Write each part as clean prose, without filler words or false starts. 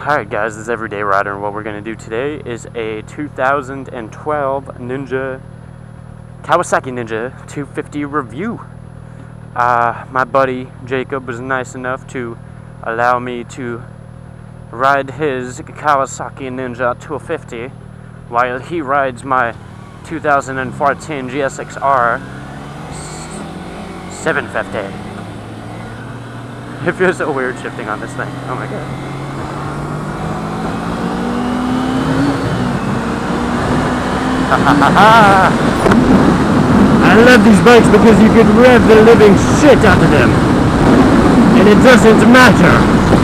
Alright guys, this is Everyday Rider, and what we're going to do today is a 2012 Kawasaki Ninja 250 review. My buddy Jacob was nice enough to allow me to ride his Kawasaki Ninja 250 while he rides my 2014 GSX-R 750. It feels so weird shifting on this thing. Oh my god. I love these bikes because you can rev the living shit out of them. And it doesn't matter.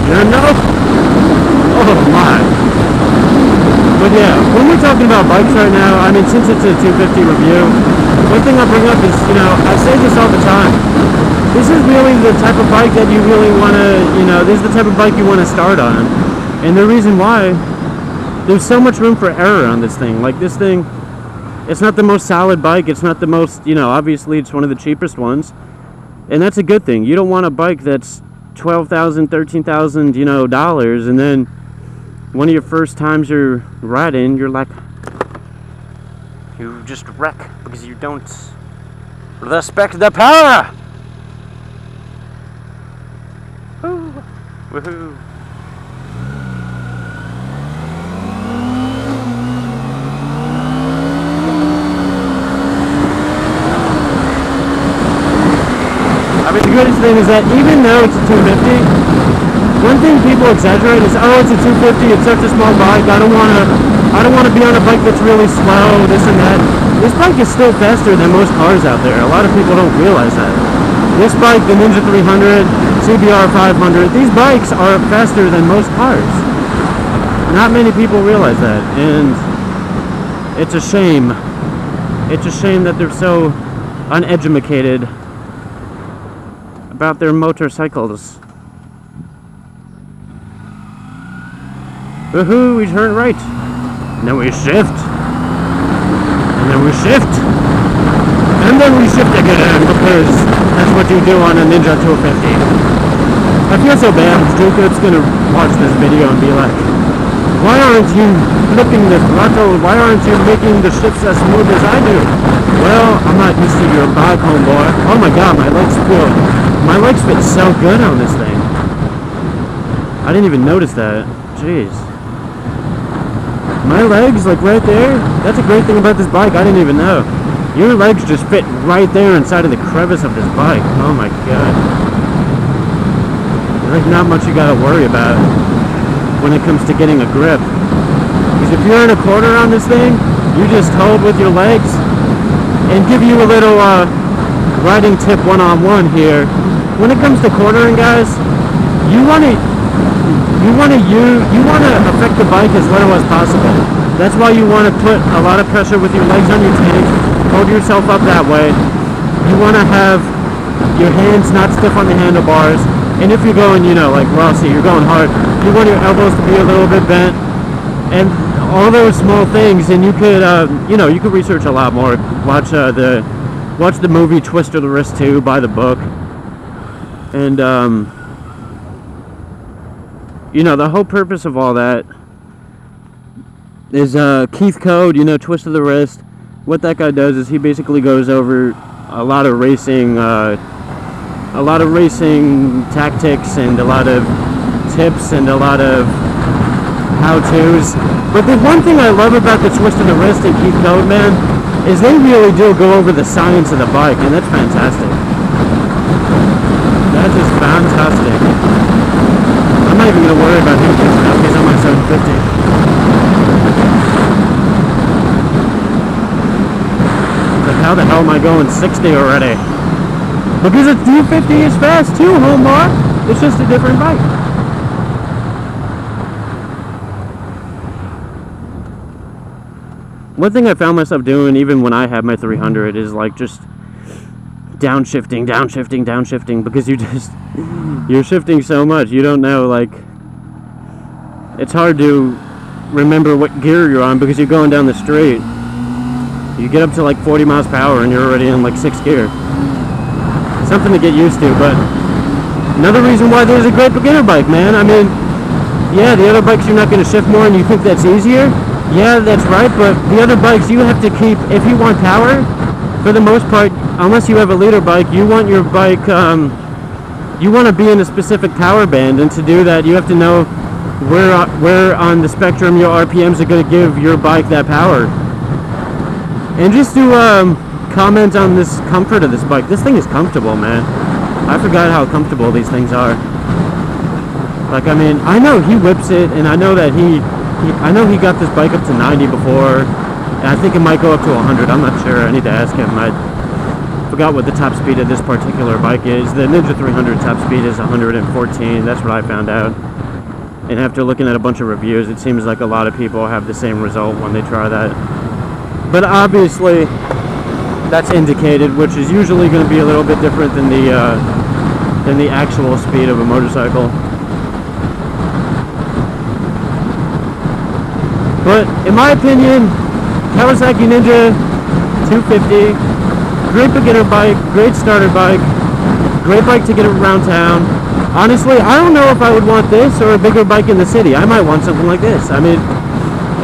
You know? Oh my. But yeah, when we're talking about bikes right now, I mean, since it's a 250 review, one thing I bring up is, I say this all the time. This is really the type of bike that you really want to, this is the type of bike you want to start on. And the reason why, there's so much room for error on this thing. Like, this thing, it's not the most solid bike. It's not the most, obviously it's one of the cheapest ones. And that's a good thing. You don't want a bike that's $12,000, $13,000, dollars, and then one of your first times you're riding, you're like, you just wreck because you don't respect the power. Woo. Woohoo. The greatest thing is that even though it's a 250, one thing people exaggerate is, oh, it's a 250, it's such a small bike, I don't want to be on a bike that's really slow, this and that. This bike is still faster than most cars out there. A lot of people don't realize that. This bike, the Ninja 300, CBR 500, these bikes are faster than most cars. Not many people realize that, and it's a shame. It's a shame that they're so uneducated about their motorcycles. Woohoo, we turn right. And then we shift. And then we shift. And then we shift again, because that's what you do on a Ninja 250. I feel so bad. Jacob's gonna watch this video and be like, why aren't you flipping the throttle? Why aren't you making the shifts as smooth as I do? Well, I'm not used to your bike, homeboy. Oh my god, my legs fit so good on this thing. I didn't even notice that. Jeez. My legs, like right there, that's a great thing about this bike. I didn't even know. Your legs just fit right there inside of the crevice of this bike. Oh my god. There's like not much you gotta worry about when it comes to getting a grip. Because if you're in a corner on this thing, you just hold with your legs. And give you a little riding tip one-on-one here. When it comes to cornering, guys, you want to affect the bike as little as possible. That's why you want to put a lot of pressure with your legs on your tank. Hold yourself up that way. You want to have your hands not stiff on the handlebars. And if you're going, like Rossi, you're going hard, you want your elbows to be a little bit bent. And all those small things, and you could, you could research a lot more. Watch the movie Twist of the Wrist 2, buy the book. And, the whole purpose of all that is Keith Code, Twist of the Wrist. What that guy does is he basically goes over a lot of racing tactics and a lot of tips and a lot of how-tos. But the one thing I love about the Twist of the Wrist and Keith Code, man, is they really do go over the science of the bike, and that's fantastic. That is fantastic. I'm not even going to worry about him because now he's on my 750. But how the hell am I going 60 already? Because a 250 is fast too, homeboy. It's just a different bike. One thing I found myself doing, even when I had my 300, is like just downshifting, because you're shifting so much, you don't know, like, it's hard to remember what gear you're on because you're going down the street. You get up to like 40 miles per hour and you're already in like 6th gear. Something to get used to, but another reason why there's a great beginner bike, man. I mean, yeah, the other bikes you're not going to shift more and you think that's easier. Yeah, that's right, but the other bikes you have to keep, if you want power, for the most part, unless you have a leader bike, you want your bike, you want to be in a specific power band, and to do that you have to know where on the spectrum your RPMs are going to give your bike that power. And just to comment on this comfort of this bike, this thing is comfortable, man. I forgot how comfortable these things are. Like, I mean, I know he whips it, and I know that I know he got this bike up to 90 before, and I think it might go up to 100. I'm not sure. I need to ask him. I forgot what the top speed of this particular bike is. The Ninja 300 top speed is 114. That's what I found out. And after looking at a bunch of reviews, it seems like a lot of people have the same result when they try that. But obviously, that's indicated, which is usually going to be a little bit different than the actual speed of a motorcycle. But in my opinion, Kawasaki Ninja 250, great beginner bike, great starter bike, great bike to get around town. Honestly, I don't know if I would want this or a bigger bike in the city. I might want something like this. I mean,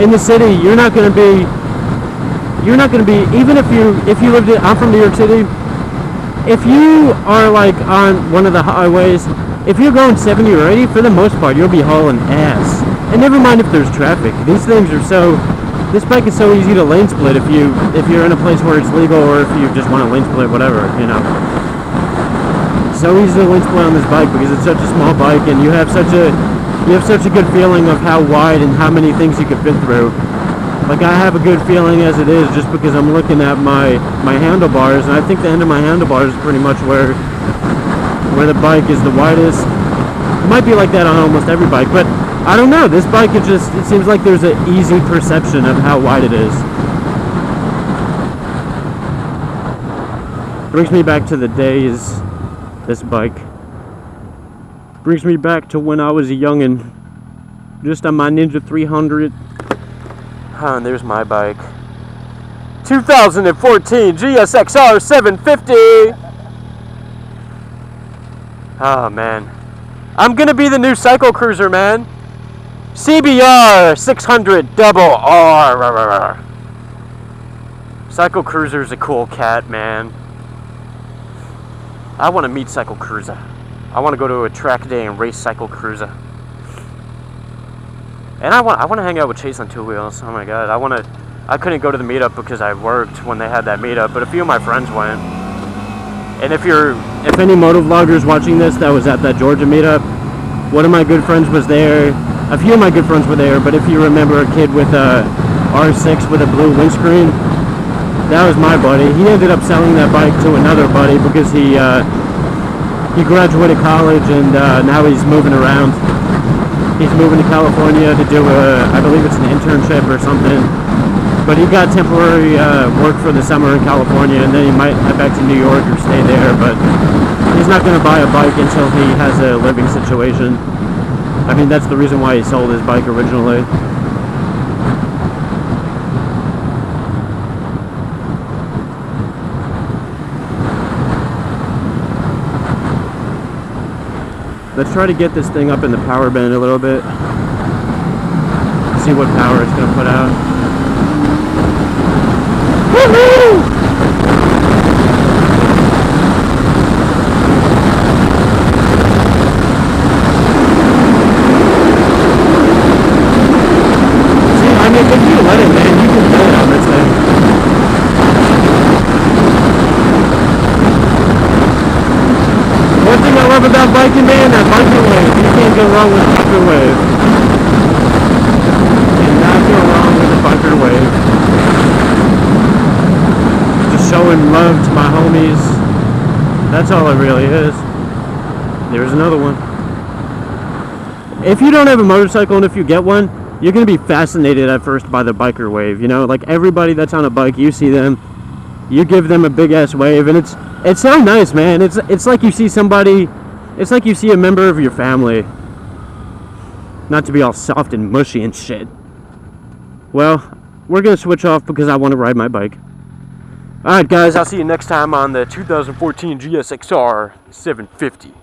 in the city, you're not going to be, even if you lived in, I'm from New York City, if you are like on one of the highways, if you're going 70 or 80, for the most part, you'll be hauling ass. And never mind if there's traffic. These things are this bike is so easy to lane split if you're in a place where it's legal, or if you just want to lane split, whatever, you know. So easy to lane split on this bike because it's such a small bike, and you have such a good feeling of how wide and how many things you can fit through. Like, I have a good feeling as it is, just because I'm looking at my handlebars, and I think the end of my handlebars is pretty much where the bike is the widest. It might be like that on almost every bike, but I don't know. This bike, it seems like there's an easy perception of how wide it is. Brings me back to the days, this bike. Brings me back to when I was a youngin', just on my Ninja 300. And there's my bike. 2014 GSXR 750! Oh, man. I'm gonna be the new Cycle Cruiser, man. CBR 600 double R. Cycle Cruiser's a cool cat, man. I want to meet Cycle Cruiser. I want to go to a track day and race Cycle Cruiser. And I want to hang out with Chase on two wheels. Oh my god, I couldn't go to the meetup because I worked when they had that meetup, but a few of my friends went. And if any moto vloggers watching this that was at that Georgia meetup, one of my good friends was there. A few of my good friends were there, but if you remember a kid with a R6 with a blue windscreen, that was my buddy. He ended up selling that bike to another buddy because he graduated college, and now he's moving around. He's moving to California to do I believe it's an internship or something. But he got temporary work for the summer in California, and then he might head back to New York or stay there, but he's not going to buy a bike until he has a living situation. I mean, that's the reason why he sold his bike originally. Let's try to get this thing up in the power band a little bit. See what power it's going to put out. Woohoo! See, I mean, if you let it, man, you can play it on this thing. One thing I love about biking, man, that biker wave. You can't go wrong with the biker wave. You cannot go wrong with the biker wave. Just showing love to my homies. That's all it really is. There's another one. If you don't have a motorcycle, and if you get one, you're going to be fascinated at first by the biker wave. You know, like everybody that's on a bike, you see them, you give them a big ass wave, and it's so nice, man. It's like you see somebody, it's like you see a member of your family. Not to be all soft and mushy and shit. Well, we're gonna switch off because I want to ride my bike. Alright guys, I'll see you next time on the 2014 GSXR 750.